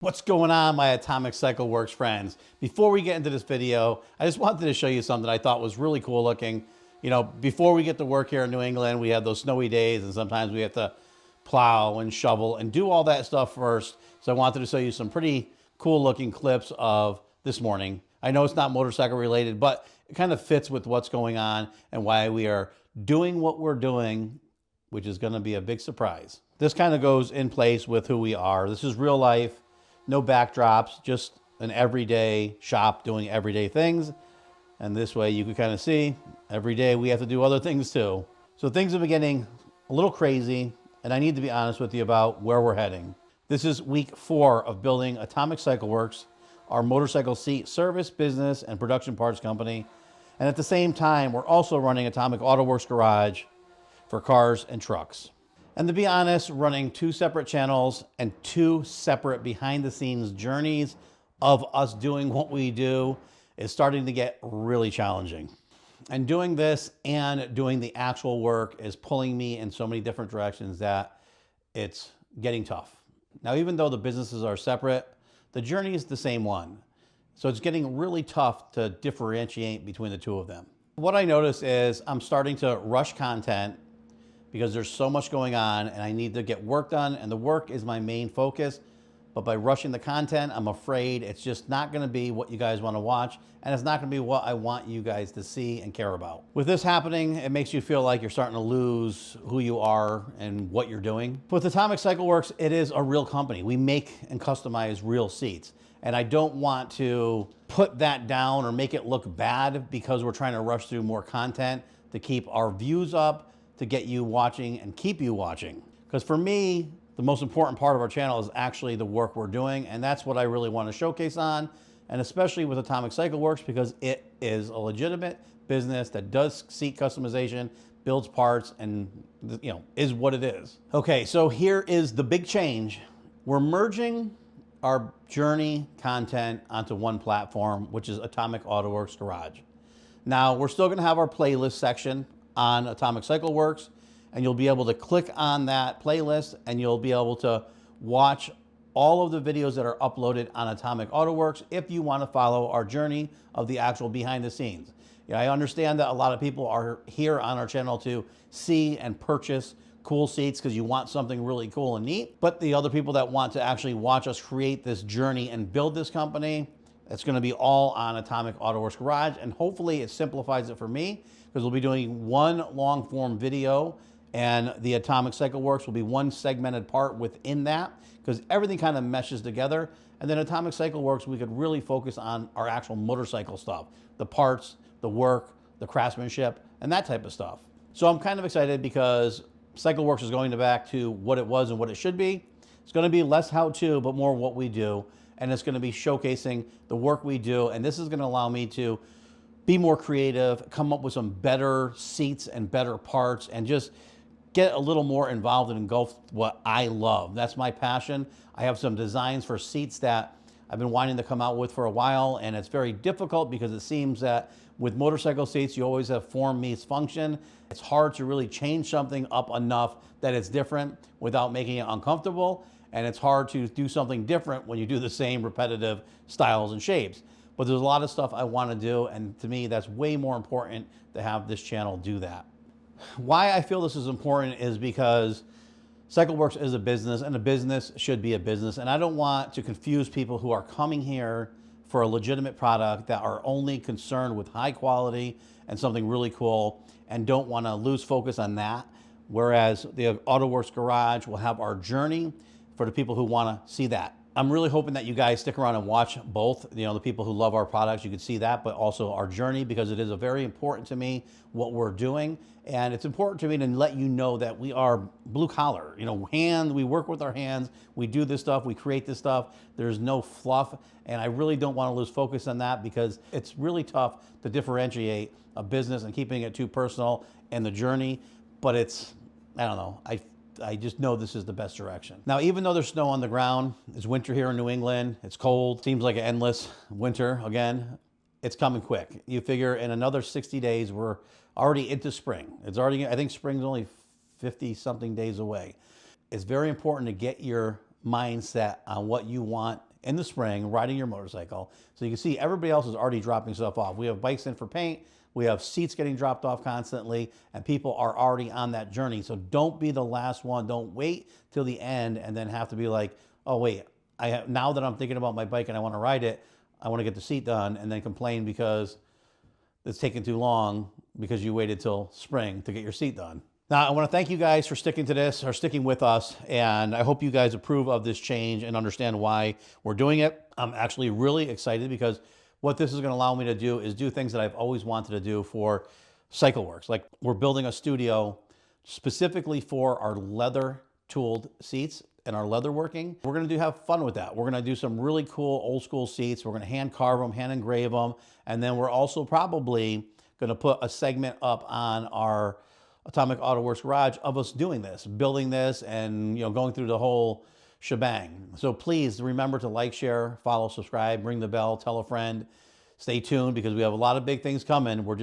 What's going on, my Atomic Cycle Works friends? Before we get into this video, I just wanted to show you something I thought was really cool looking. You know, before we get to work here in New England, we have those snowy days and sometimes we have to plow and shovel and do all that stuff first. So I wanted to show you some pretty cool looking clips of this morning. I know it's not motorcycle related, but it kind of fits with what's going on and why we are doing what we're doing, which is going to be a big surprise. This kind of goes in place with who we are. This is real life. No backdrops, just an everyday shop doing everyday things. And this way you can kind of see every day we have to do other things too. So things have been getting a little crazy, and I need to be honest with you about where we're heading. This is week 4 of building Atomic Cycle Works, our motorcycle seat service, business, and production parts company. And at the same time, we're also running Atomic Autoworks Garage for cars and trucks. And to be honest, running 2 separate channels and 2 separate behind the scenes journeys of us doing what we do is starting to get really challenging. And doing this and doing the actual work is pulling me in so many different directions that it's getting tough. Now, even though the businesses are separate, the journey is the same one. So it's getting really tough to differentiate between the 2 of them. What I notice is I'm starting to rush content because there's so much going on and I need to get work done, and the work is my main focus. But by rushing the content, I'm afraid it's just not gonna be what you guys wanna watch, and it's not gonna be what I want you guys to see and care about. With this happening, it makes you feel like you're starting to lose who you are and what you're doing. With Atomic Cycle Works, it is a real company. We make and customize real seats. And I don't want to put that down or make it look bad because we're trying to rush through more content to keep our views up, to get you watching and keep you watching. Because for me, the most important part of our channel is actually the work we're doing, and that's what I really want to showcase on, and especially with Atomic Cycle Works because it is a legitimate business that does seat customization, builds parts, and is what it is. Okay, so here is the big change. We're merging our journey content onto one platform, which is Atomic Autoworks Garage. Now, we're still gonna have our playlist section on Atomic Cycle Works, and you'll be able to click on that playlist and you'll be able to watch all of the videos that are uploaded on Atomic Autoworks if you want to follow our journey of the actual behind the scenes. Yeah, I understand that a lot of people are here on our channel to see and purchase cool seats because you want something really cool and neat, but the other people that want to actually watch us create this journey and build this company, it's going to be all on Atomic Autoworks Garage, and hopefully it simplifies it for me because we'll be doing one long form video and the Atomic Cycle Works will be one segmented part within that because everything kind of meshes together. And then Atomic Cycle Works, we could really focus on our actual motorcycle stuff, the parts, the work, the craftsmanship, and that type of stuff. So I'm kind of excited because Cycle Works is going back to what it was and what it should be. It's going to be less how-to, but more what we do. And it's going to be showcasing the work we do. And this is going to allow me to be more creative, come up with some better seats and better parts, and just get a little more involved and engulf what I love. That's my passion. I have some designs for seats that I've been wanting to come out with for a while, and it's very difficult because it seems that with motorcycle seats, you always have form meets function. It's hard to really change something up enough that it's different without making it uncomfortable, and it's hard to do something different when you do the same repetitive styles and shapes. But there's a lot of stuff I want to do, and to me, that's way more important to have this channel do that. Why I feel this is important is because CycleWorks is a business, and a business should be a business, and I don't want to confuse people who are coming here for a legitimate product that are only concerned with high quality and something really cool and don't want to lose focus on that. Whereas the Autoworks Garage will have our journey for the people who want to see that. I'm really hoping that you guys stick around and watch both. You know, the people who love our products, you can see that, but also our journey, because it is a very important to me what we're doing. And it's important to me to let you know that we are blue collar, we work with our hands, we do this stuff, we create this stuff. There's no fluff. And I really don't want to lose focus on that because it's really tough to differentiate a business and keeping it too personal and the journey. But it's, I don't know, I just know this is the best direction. Now, even though there's snow on the ground, it's winter here in New England, it's cold, seems like an endless winter again, it's coming quick. You figure in another 60 days, we're already into spring. It's already, I think spring's only 50 something days away. It's very important to get your mindset on what you want in the spring riding your motorcycle. So you can see everybody else is already dropping stuff off. We have bikes in for paint. We have seats getting dropped off constantly, and people are already on that journey. So don't be the last one. Don't wait till the end and then have to be like, oh wait, now that I'm thinking about my bike and I want to ride it, I want to get the seat done, and then complain because it's taking too long because you waited till spring to get your seat done. Now, I want to thank you guys for sticking to this or sticking with us, and I hope you guys approve of this change and understand why we're doing it. I'm actually really excited because what this is going to allow me to do is do things that I've always wanted to do for CycleWorks. Like, we're building a studio specifically for our leather tooled seats and our leather working. We're going to have fun with that. We're going to do some really cool old school seats. We're going to hand carve them, hand engrave them. And then we're also probably going to put a segment up on our Atomic Autoworks Garage of us doing this, building this, and going through the whole shebang. So please remember to like, share, follow, subscribe, ring the bell, tell a friend. Stay tuned because we have a lot of big things coming. We're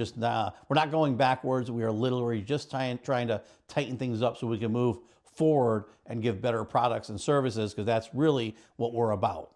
not going backwards. We are literally just trying to tighten things up so we can move forward and give better products and services, because that's really what we're about.